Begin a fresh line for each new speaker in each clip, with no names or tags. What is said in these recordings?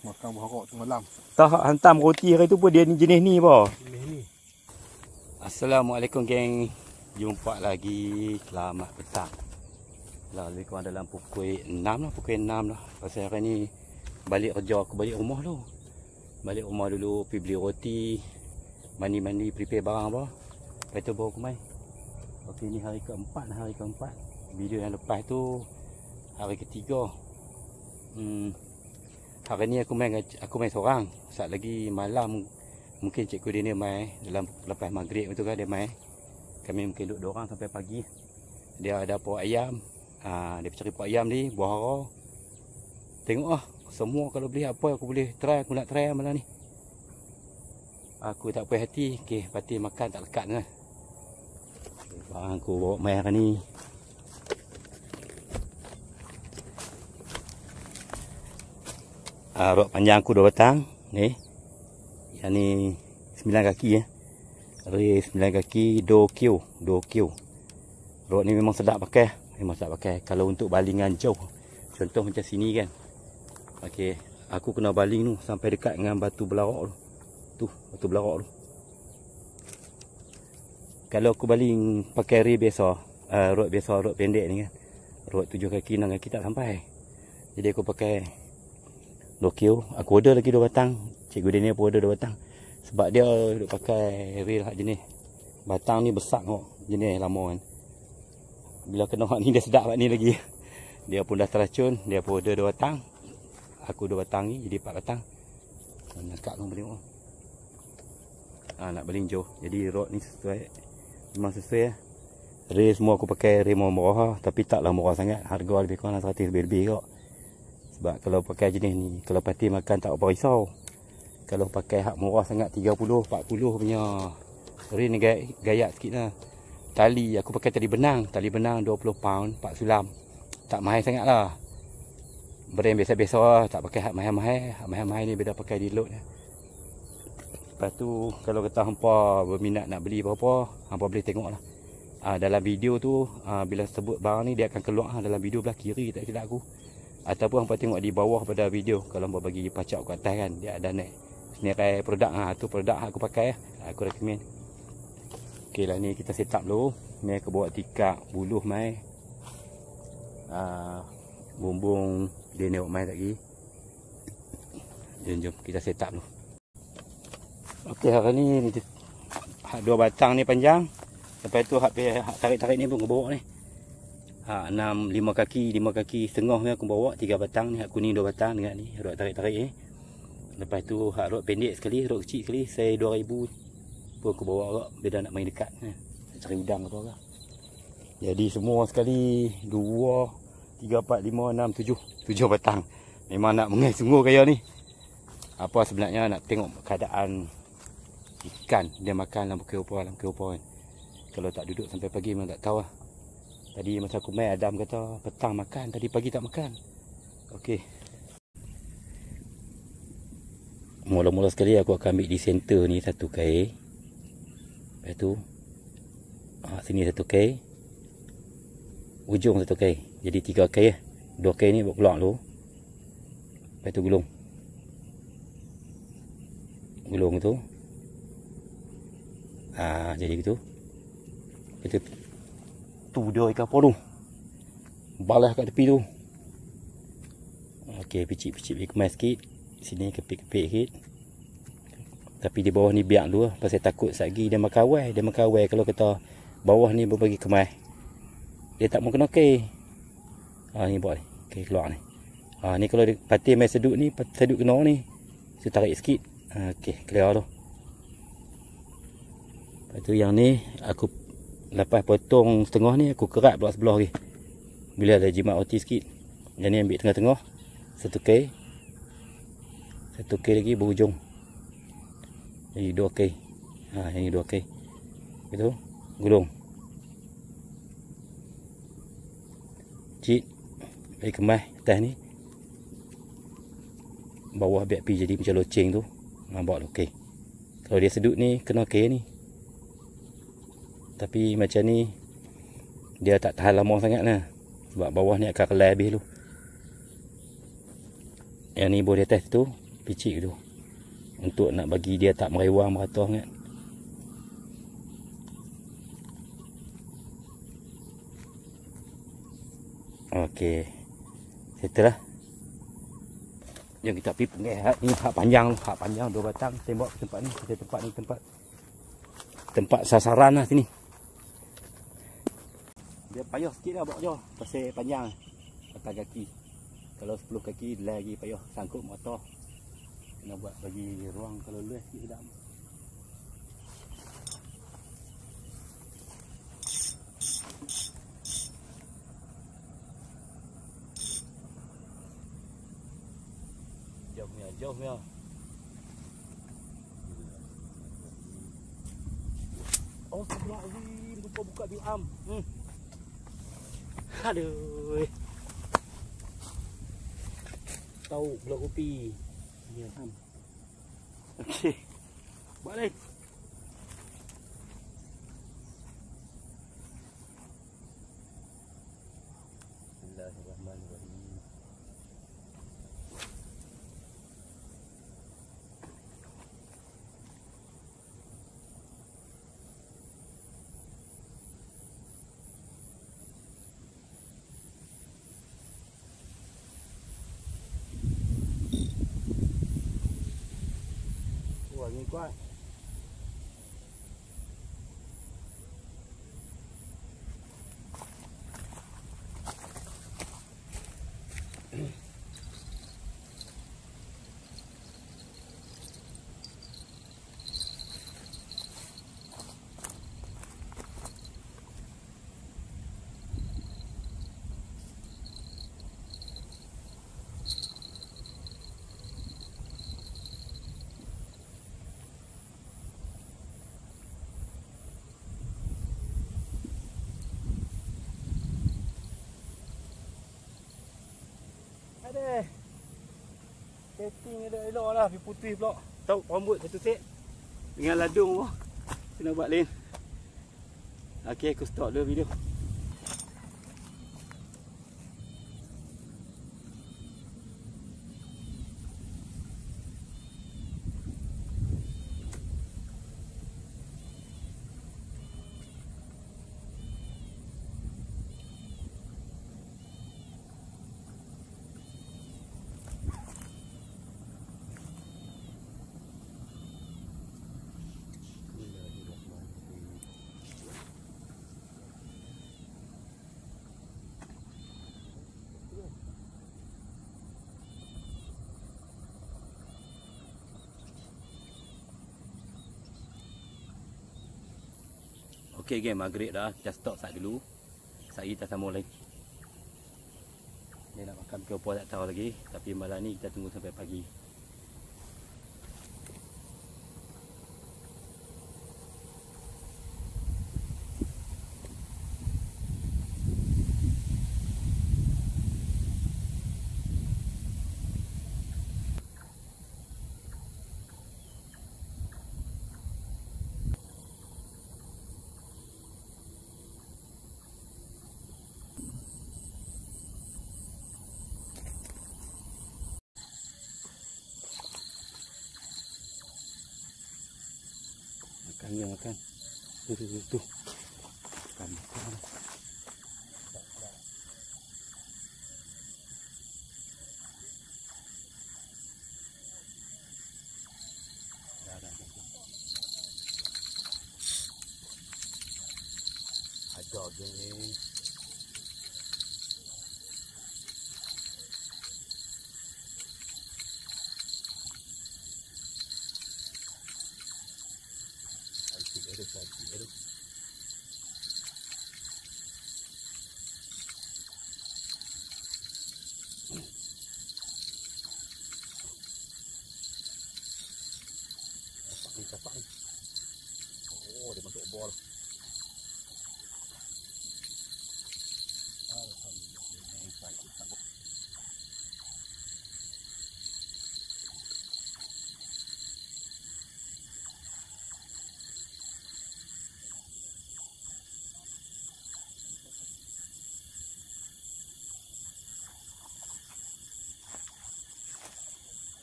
makan berharap semalam.
Tak hantam roti hari tu pun dia ni jenis ni apa?
Jenis ni.
Assalamualaikum geng. Jumpa lagi. Selamat petang. Lah lebih kurang dalam pukul 6 lah, pukul 6 lah. Pasal hari ni balik kerja aku balik rumah dulu. Balik rumah dulu pergi beli roti, mandi-mandi prepare barang apa. Lepas tu baru aku main. Okey, ni hari keempat. Video yang lepas tu hari ketiga. Hari ni aku main seorang. Saat lagi malam mungkin cikgu dia ni main dalam lepas maghrib tu kan dia main. Kami mungkin duduk 2 orang sampai pagi. Dia ada pork ayam. Dia cari pork ayam ni, buah hara. Tengok semua kalau boleh apa aku boleh try, aku nak try malam ni. Aku tak puas hati. Okey, pati makan tak lekat kan. Barang aku bawa main hari ni. Rod panjang aku 2 batang ni. Yang ni 9 kaki ya. Ray 9 kaki 2 kilo. Rod ni memang sedap pakai. Kalau untuk balingan jauh. Contoh macam sini kan. Okey, aku kena baling tu sampai dekat dengan batu belarok tu. Batu belarok tu. Kalau aku baling pakai ray biasa, rod biasa, rod pendek ni kan. Rod 7 kaki 6 kaki tak sampai. Jadi aku pakai 2 kilo. Aku order lagi 2 batang. Cikgu dia ni aku order 2 batang. Sebab dia duk pakai reel jenis batang ni besar kok. Jenis lama kan. Bila kena hak ni dia sedap hak ni lagi. Dia pun dah teracun. Dia pun order 2 batang. Aku 2 batang ni jadi 4 batang. Nakak kau boleh tengok. Nak belinjo. Jadi rod ni sesuai. Memang sesuai lah. Reel semua aku pakai reel murah. Tapi taklah murah sangat. Harga lebih kurang 100 lebih kok. Sebab kalau pakai jenis ni, kalau pati makan tak apa risau. Kalau pakai hak murah sangat 30, 40 punya rin ni gaya sikit lah. Tali, aku pakai tali benang 20 pound, 4 sulam. Tak mahal sangat lah. Brand biasa-biasa lah, tak pakai hak mahal-mahal. Hak mahal-mahal ni beda pakai di load. Lepas tu, kalau kata hampa berminat nak beli apa-apa, hampa boleh tengok lah. Dalam video tu, bila sebut barang ni, dia akan keluar dalam video belah kiri, tak silap aku. Ataupun hampa tengok di bawah pada video. Kalau hampa bagi pacak kat atas kan, dia ada naik senarai produk. Tu produk aku pakai aku recommend. Okey lah, ni kita set up dulu. Ni aku bawa tikar buluh mai. Bumbung dia ni mai lagi. Jom kita set up dulu. Okey, hari ni hak 2 batang ni panjang. Lepas tu hak tarik-tarik ni pun aku bawa ni. 5 kaki setengah ni aku bawa 3 batang ni. Hak kuning 2 batang dengan ni rod tarik-tarik ni. Lepas tu hak rod pendek sekali, rod kecil sekali, saya 2000 pun aku bawa rod beda nak main dekat. Cari udang apa lah. Jadi semua sekali 2, 3, 4, 5, 6, 7 batang. Memang nak mengai sungguh kaya ni. Apa sebenarnya nak tengok keadaan ikan dia makan dalam bukit upah kan. Kalau tak duduk sampai pagi memang tak tahu lah. Tadi masa aku main Adam kata petang makan, tadi pagi tak makan. Okey. Mula-mula sekali aku akan ambil di center ni 1 kail. Lepas tu sini 1 kail. Ujung 1 kail. Jadi 3 kail 2 kail ni buat keluar dulu. Lepas tu gulung. Gulung tu. Jadi gitu. Lepas tu dia ikan apa tu. Balas kat tepi tu. Okey, picit-picit kemas sikit. Sini kepik-kepik sikit. Tapi di bawah ni biar dulu lah. Pasal takut lagi dia makan awal. Kalau kata bawah ni berbagi kemas, dia tak mau kena okey. Ni buat ni. Okey, keluar ni. Ni kalau pati main sedut ni, sedut kena ni. Saya tarik sikit. Okey, clear tu. Lepas tu yang ni aku lepas potong setengah ni aku kerat pula sebelah lagi. Bila ada jimat roti sikit. Yang ni ambil tengah-tengah. 1 kail. 1 kail lagi berhujung. Jadi 2 kail. Yang ni 2 kail. Itu gulung. Cik. Bagi kemas atas ni. Bawah biar pi jadi macam loceng tu. Nampak tu okey. Kalau dia sedut ni kena kail ni. Tapi macam ni dia tak tahan lama sangat lah. Sebab bawah ni akan kelai habis tu. Yang ni boleh atas tu. picik tu. Untuk nak bagi dia tak merewang merata sangat. Okey. Settle lah. Jom kita pergi pengai ni hak panjang 2 batang tembak ke tempat ni. Tempat ni tempat sasaran lah sini. Dia payah sikit lah bawa je. Pasal panjang atas kaki. Kalau 10 kaki lagi payah sangkut motor. Kena buat bagi ruang kalau luas sikit sedap. Jauh punya. Oh, sebelah ni buka biam. Aduh. Tahu blok kopi. Ni am. Okey. Balik. Bismillahirrahmanirrahim. Angin kuat. Ada. Setting ada elok lah, pergi putih pula. Tahu rambut satu set. Dengan ladung tu. Kena buat lain. Okey, aku stop dulu video. Okey game maghrib dah, kita stop sat dulu. Saya kita sambung lagi. Dia nak makan ke apa tak tahu lagi, tapi malam ni kita tunggu sampai pagi. Makan yang makan. Tu. Makan. Ada geng. Oh, dia masuk bol.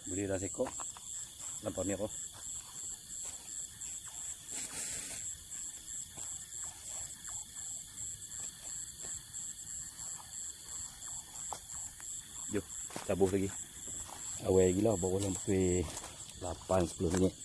Boleh dia dah sekok. Lampau ni apa? Jom, tabuh lagi. Awal gila baru dalam pukul 8-10 minit.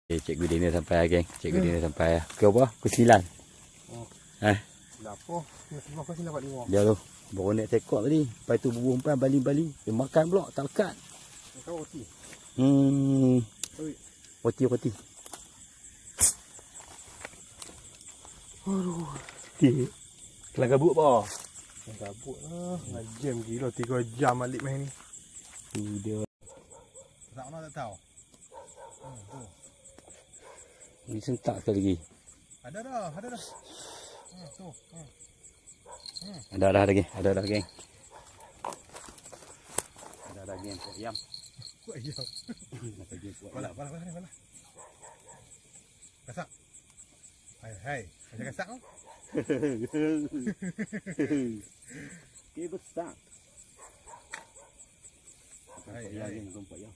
Cikgu dia ni sampai geng. Cikgu dia ni sampai. Ke apa? Pukul 9.
Oh.
Dah
apa? Dia kau sini dapat 5.
Dia tu. Baru nak tekok tadi. Lepas tu bubuh umpan baling-baling. Dia makan pula tak lekat.
Kau roti.
Roti.
Aduh.
Kelang kabut apa?
Gabut lah. Jam gila 3 jam balik main ni.
Tu dia.
Tak nak tak tahu. Tu.
Ni sentak sekali lagi.
Ada dah. Tu.
Ada lagi. Ada geng. Kuat ayam.
Kuat ayam. Balah. Kasak. Hai. Macam kasak tu.
Okey besar.
Hai.
Kuat ayam.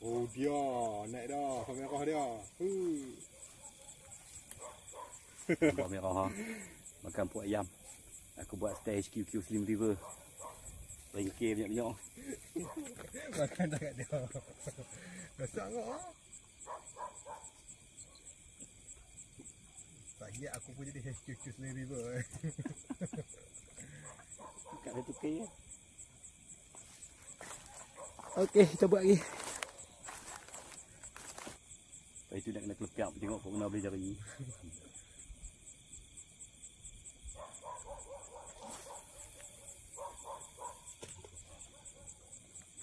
Oh dia, naik dah kamera dia.
Buat merah ha. Makan puak ayam. Aku buat stay HQQ Slim River. Ringkir banyak-banyak.
Makan tak kat dia. Besar kau ah. Tak kira aku pun jadi HQQ Slim River.
Kat dia tukar ya. Okey, kita buat lagi. Lepas itu nak kena kelepiak tengok kau kena boleh jari.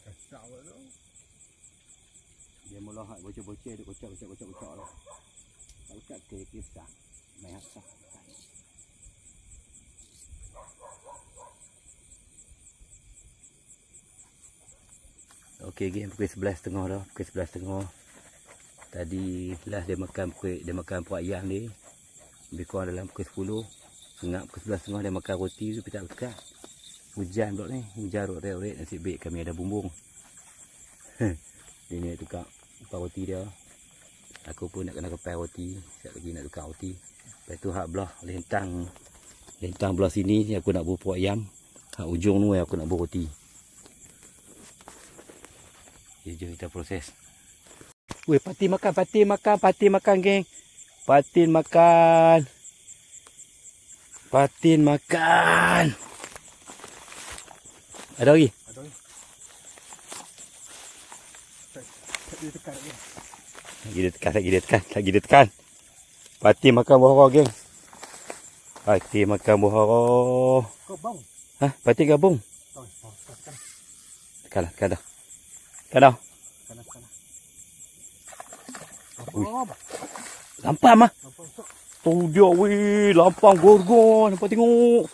Kasak awak tu.
Dia mula hak bocor-bocor dia kocak lah. Tak lekat ke kisah. Main hasah. Okey, pukul 11.30 dah. Pukul 11.30. Tadi lah dia makan puak ayam ni. Lebih kurang dalam pukul 10. Ingat pukul 11.30 dia makan roti tu tapi tak lekat. Hujan pula ni. Hujan rot-rot. Nasib baik kami ada bumbung. Dia ni tukar roti dia. Aku pun nak kena kepai roti. Sekejap lagi nak tukar roti. Lepas tu hak belah lentang belah sini aku nak buat puak ayam. Hak ujung tu aku nak buat roti. Jom kita proses. Weh, Patin makan geng. Patin makan. Ada lagi?
Ada ni. Dia tekan lagi.
Lagi dia tekan. Patin makan buah hara geng. Patin makan buah hara.
Kau bau.
Patin gabung. Tekan dah.
Kanan.
Lampang mah. Tu dia weh, lampang gorgon. Nampak tengok.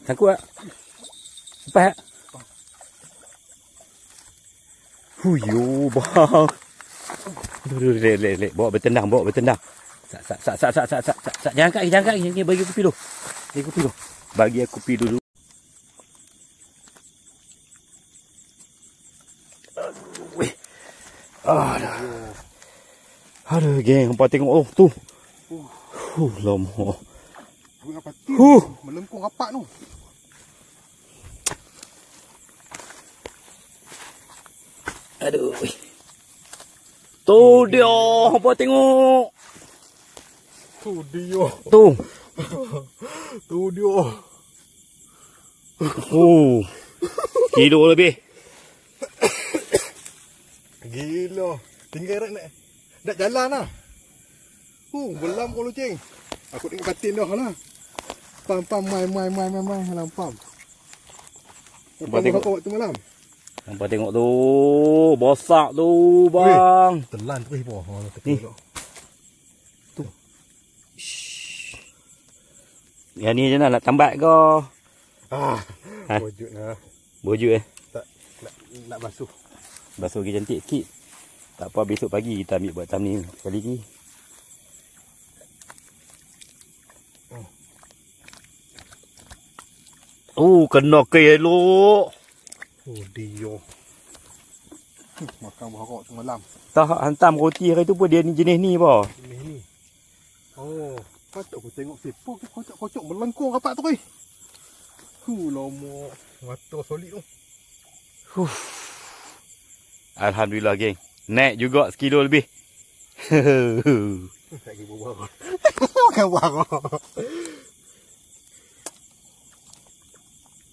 Takut tak? Sampai tak? Huyo bang. Lek. Bawa bertendang. Sak. Jangan kat. Bagi aku kopi dulu. Bagi aku kopi dulu. Aduh geng, hampa tengok tu. Lama.
Buat apa tu? Melengkung rapat tu.
Aduh. Tu dia, apa tengok?
Tu dia.
Tu.
Tu dia.
Kilo lebih.
Gila. Tinggal nak jalan lah. Belam kau lucing. Aku tengok katin dah lah. Pam mai halang pam.
Nampak tengok
waktu malam.
Nampak tengok tu. Bosak tu bang.
Telan tu bawah.
Ni. Tu. Yang ni je nak tambat ke?
Bojut lah.
Bojut
Tak nak basuh.
Basuh lagi cantik sikit. Tak apa, besok pagi kita ambil buat thumbnail sekali lagi. Kena ke elok.
Dia. Makan buah rok semalam.
Tak hantam roti hari tu pun dia ni jenis ni apa?
Jenis ni. Patut aku tengok sepok kocok melengkung rapat tu. Lama. Mata solid tu.
Alhamdulillah geng. Naik juga sekilo lebih.
Tak kira buah rok. Makan buah rok.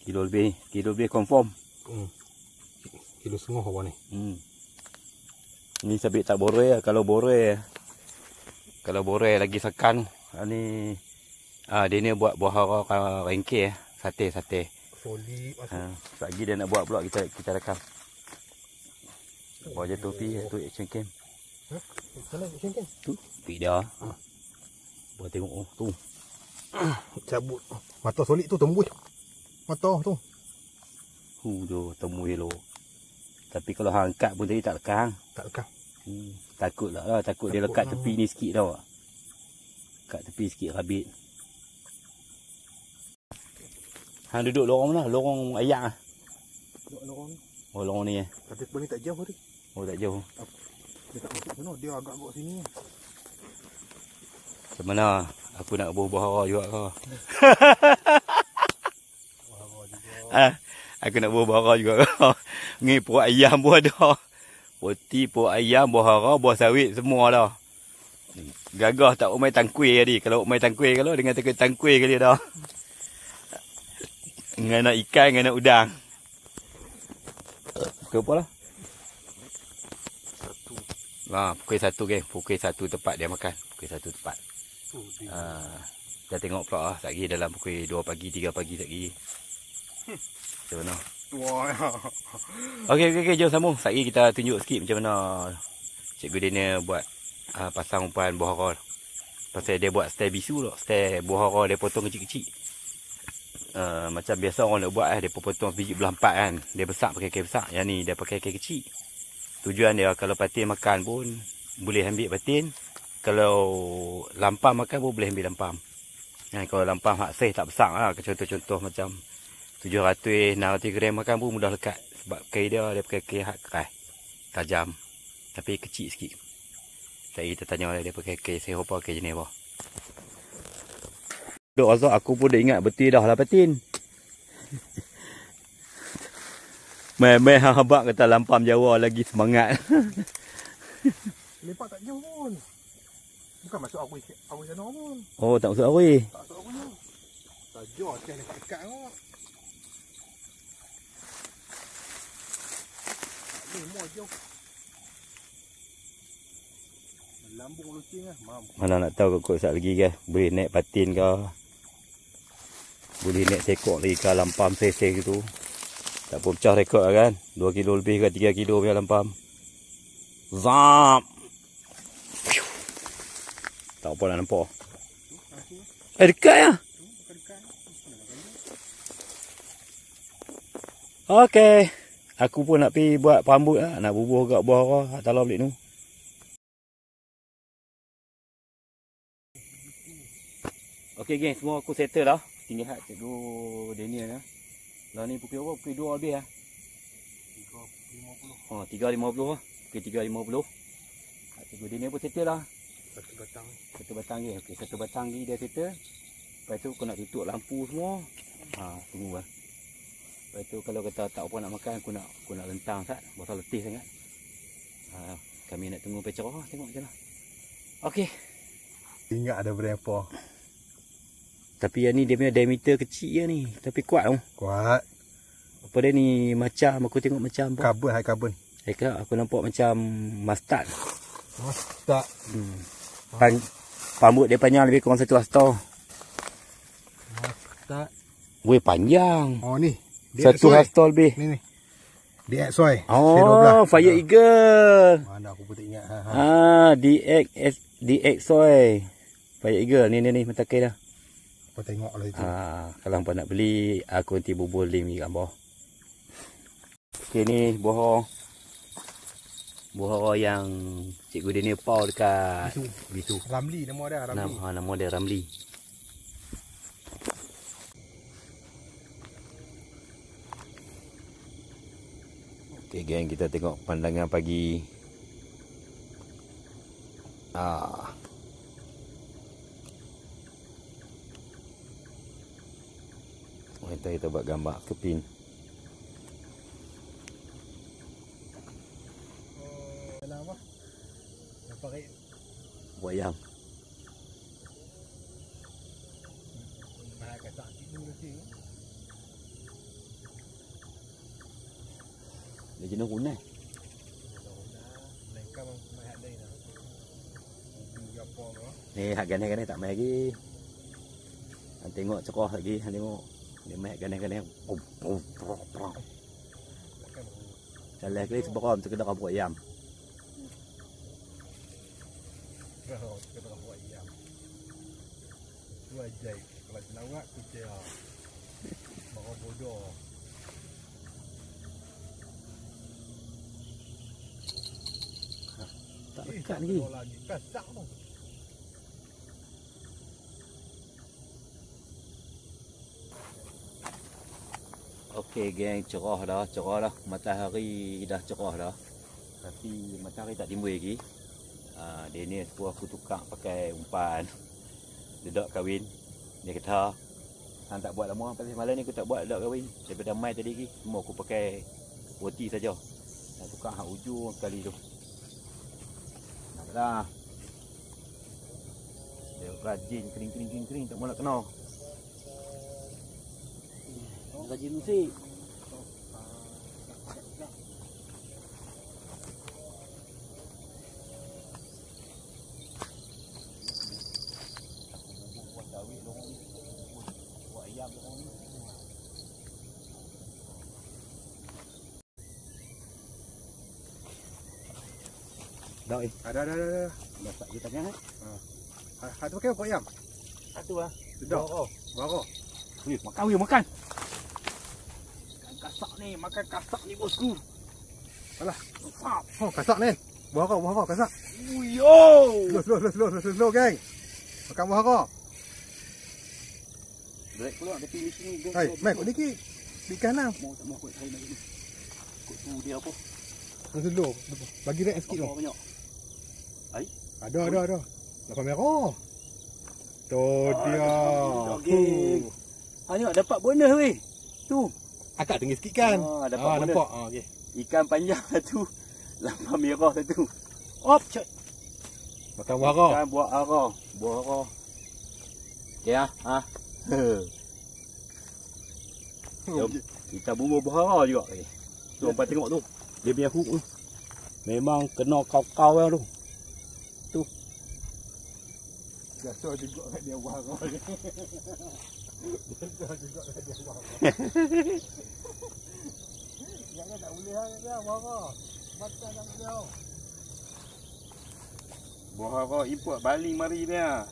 Kilo lebih confirm.
Kilo setengah apa ni?
Ni sabit tak boroi. Kalau boroi lagi sekan. Ni dia ni buat buah hara rengkeh sate.
Solid.
Lagi dia nak buat pula kita rekam. Bawa je topi tu action cam.
Mana action cam?
Tu pi dia. Buat tengok tu.
Cabut. Mata solid tu tembus. Mata tu.
Tu temu elok. Tapi kalau hang angkat pun tadi tak lekang.
Tak lekang.
Takutlah lah. Takut dia lekat tepi ni sikit tau. Lekat tepi sikit rabit. Hang duduk lorong mana? Lorong ayak ah.
Lorong ni.
Oh, lorong ni
Tapi ni tak jauh tadi.
Oh, tak jauh.
Dia tak masuk sana. Dia agak kat sini.
Macam mana? Aku nak buah hara juga ke? Aku nak buah hara juga ke? Ni puak ayam pun ada. Roti, puak ayam, buah hara, buah sawit semua dah. Gagah tak umai tangkuih tadi. Kalau umai tangkuih kalau dengan tangkuih kali dah. Dengan nak ikan, dengan nak udang. Pukul apa lah? Pukul 1 geng. Pukul 1 tepat dia makan. Pukul 1 tepat. Kita tengok pula lah. Sekejap dalam pukul 2 pagi, 3 pagi sekejap. Macam mana? Okey, jom sambung. Sekejap kita tunjuk sikit macam mana Cikgu Daniel buat pasang umpan buah hara. Pasal dia buat style bisu tak. Style buah hara dia potong kecil-kecil. Macam biasa orang nak buat dia potong biji belah 4 kan. Dia besar pakai kail besar. Yang ni dia pakai kail kecil. Tujuan dia kalau patin makan pun boleh ambil patin. Kalau lampam makan pun boleh ambil lampam. Kalau lampam hak saiz tak besar lah. Contoh-contoh macam 700, 600 gram makan pun mudah lekat. Sebab kail dia pakai kail hak keras. Tajam. Tapi kecil sikit. Jadi kita tanya dia pakai kail saiz apa, kail jenis apa. Duk Razak, aku pun dah ingat betul dah lah patin. Mai habak kata lampam Jawa lagi semangat.
Lepak tak jauh pun. Bukan masuk awi sana pun.
Oh, tak masuk awi.
Tak masuk awi. Tak jauh kan dekat kot. Ni mau jauh. Lambung lucing lah.
Mana nak tahu kok sat lagi guys. Boleh naik patin ke. Boleh naik tekok lagi ke lampam seseh gitu. Tak apa pecah rekod lah kan. 2 kilo lebih ke 3 kilo punya lampam. Zap. Tak apa nak nampak. Dekat ya. Okey. Aku pun nak pergi buat rambut lah. Nak bubuh kat buah hara. Tak tahu balik tu. Okey geng, semua aku settle dah. Tinggal hak Cikgu Daniel lah. Lah ni pukul apa? Pukul 2 habis lah. 3.50. 3.50 lah. Pukul 3.50. Cikgu Daniel pun settle lah. Satu batang je. Okey, satu batang ni dia settle. Lepas tu aku nak tutup lampu semua. Tunggu lah. Lepas tu kalau kata tak apa nak makan, aku nak lentang sat. Pasal letih sangat. Kami nak tunggu sampai cerah, tengok je lah. Okey.
Ingat ada berapa.
Tapi yang ni dia punya diameter kecil je ni. Tapi kuat tau.
Kuat.
Apa dia ni macam, aku tengok macam apa?
Karbon, high carbon.
Aku nampak macam mustard.
Mustard.
Rambut dia panjang lebih kurang 1 hasta.
Mustard.
Weh, panjang.
Oh ni.
1 hasta lebih.
Ni. DXY.
Oh, Fire Eagle.
Mana aku pun tak ingat.
DXY. Fire Eagle. Ni mentakai dah.
Apa tengok lah itu.
Kalau hampa nak beli, aku nanti bubur link ni kat bawah. Okey, ni buah yang cikgu dia ni pau dekat Bisu.
Ramli nama dia, Ramli.
Nama dia Ramli. Okey geng, kita tengok pandangan pagi. Kita buat gambar kepin.
Kenapa? Pakai
Buat ayam.
pakai tak dulu sih.
Dia jenis kunai.
Lengkap mai hak lain dah. Apa ke?
Ni hak gane-gane tak mai lagi. Han tengok cekoh lagi, han tengok. Dia mai gane-gane. Jalan kali seberam sekedar buat ayam.
Kalau kita buat ayam. Tu ajaib. Kalau jenawak tu dia. Baru bodoh.
Tak dekat lagi.
Kasak tu.
Okey geng, cerah dah. Matahari dah cerah dah. Tapi matahari tak timbul lagi. Dia ni aku tukar pakai umpan. Dedak kahwin. Dia kata, "Hang tak buat lama pasal malam ni aku tak buat dedak kahwin. Daripada mai tadi lagi, semua aku pakai roti saja. Saya tukar hak ujung sekali tu." Naklah. Dia rajin kering tak mau nak kena. Rajin musik. Dah
Ada.
Dah tak kita tengah.
Ada pakai apa ayam?
Satu lah.
Sedap. Baru.
Wih, makan. Makan kasak ni bosku.
Alah. Oh, kasak ni. Buah kau, kasak.
Uyo.
Slow, geng. Makan buah kau.
Break pula ada pilih sini.
Hai, mai kau dikit. Di kanan.
Mau tak mau kau try lagi ni. Kau tu dia apa?
Slow. Bagi rek sikit tu.
Banyak. Ai?
Ada. Lapar merah. Tu dia.
Okey. Hanya dapat bonus weh. Tu.
Akak tinggi sikit kan?
Dapat bonus.
Nampak. Okey.
Ikan panjang satu. Lampau merah satu. Op, cek.
Makan buah kau.
Makan buah arah. Okey ah. Jom. Kita bumbu buah arah juga. Tu hampa tengok tu. Dia punya hook tu. Memang kena kau-kau yang tu. Tu.
Jatuh juga kat dia buah kau. Jatuh juga kat dia buah kau. Jangan tak boleh dia buah kau. Makan jangan dia.
Buah arah import baling mari dia.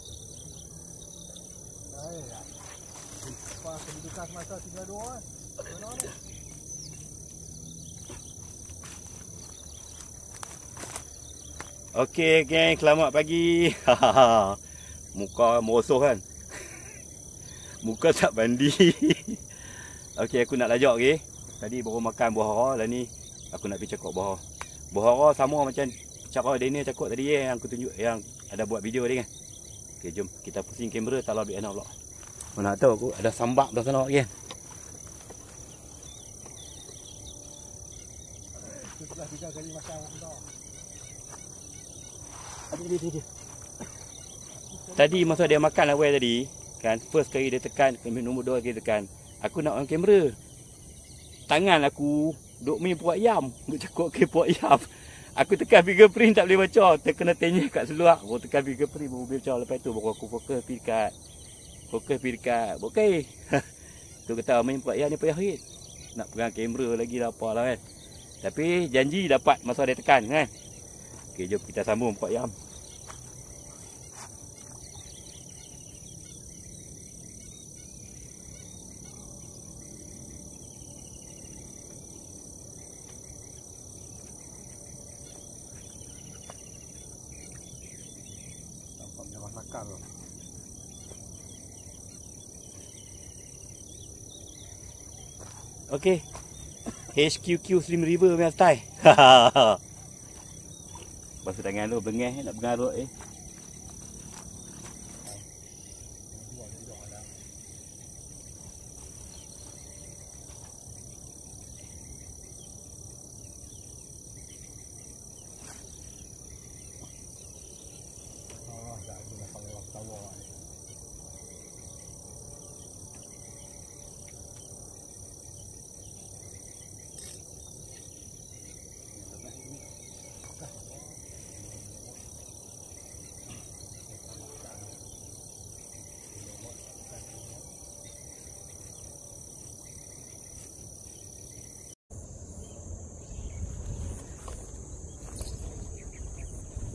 Apa kedudukan semasa 3-2 kan? Mana ni?
Okey geng, selamat pagi. Muka merosoh kan. Muka tak mandi. Okey, aku nak lajak okey. Tadi baru makan buah hara, dan ni aku nak pergi cakap buah hara. Buah hara sama macam cara Daniel cakap tadi yang aku tunjuk yang ada buat video tadi kan. Okey, jom kita pusing kamera tak lalu enak pula. Mana tahu aku ada sambak dah sana okey.
Sudah 3 kali makan dah.
Dia. Tadi masa dia makan awal tadi, kan, first kali dia tekan, nombor 2 kali tekan. Aku nak on kamera. Tangan aku duk main puak yam, duk cakap ke puak yam. Aku tekan fingerprint tak boleh baca, terkena tenyih kat seluar. Baru tekan fingerprint baru boleh baca. Lepas tu baru aku fokus pergi dekat. Okey. Tu kata main puak yam ni payah hit. Nak pegang kamera lagi lah apalah kan. Tapi janji dapat masa dia tekan kan. Okey, jom kita sambung puak yam. Okey. HQQ Slim River punya style. Basuh tangan lu bengeh nak pengarut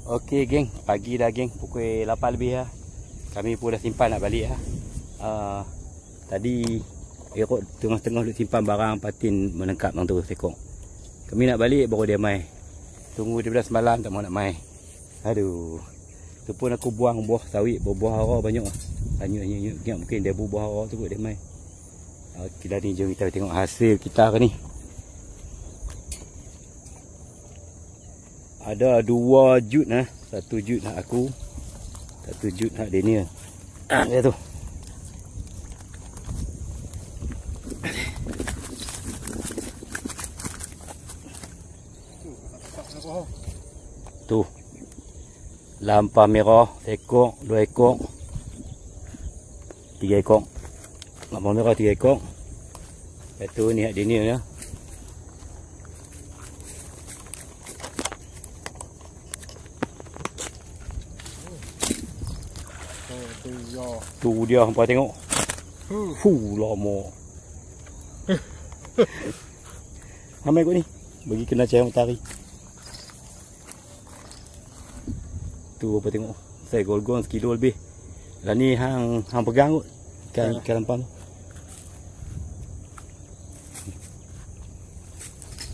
Okey geng, pagi dah geng, pukul 8 lebih lah. Kami pun dah simpan nak balik lah. Tadi Erok tengah-tengah duk simpan barang patin menengkap orang tu sekok. Kami nak balik baru dia mai. Tunggu daripada semalam tak mau nak mai. Aduh. Tu pun aku buang buah sawit, buah hara banyak lah. Tanya mungkin dia buah hara tu kot dia mai. Kita ni jom kita tengok hasil kita hari ni. Ada 2 jut lah. 1 jut hak aku, 1 jut hak Daniel. Dia tu. Tu. Lampa merah ekor, 2 ekor. 3 ekor. Lampa merah 3 ekor. Lepas tu ni hak Daniel ya. Tu dia hampa tengok. Lama. Ramai kot ni. Bagi kena cahaya matahari. Tu apa tengok. Saya gol-gol sekilo lebih. Lah ni hang pegang kot. Ikan lampang tu.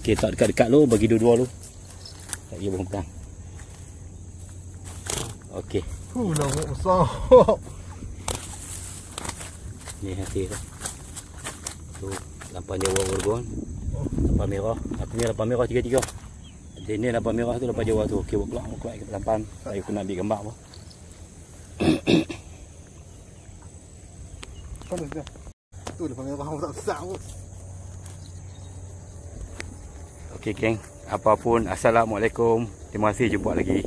Okey, tak dekat-dekat lu, bagi dua-dua lu. Tak dia pun pegang. Okey.
Nampak besar.
Ni hasil tu. Tu lampan Jawa gol-gol. Lampan merah. Aku ni lampan merah 3-3. Dia ni lampan merah tu lampan Jawa tu. Okey, buat keluar ke lampan. Saya kena ambil gambar apa.
Panas dia. Tu lampan merah tak besar pun.
Okey geng, apapun, assalamualaikum. Terima kasih, jumpa lagi.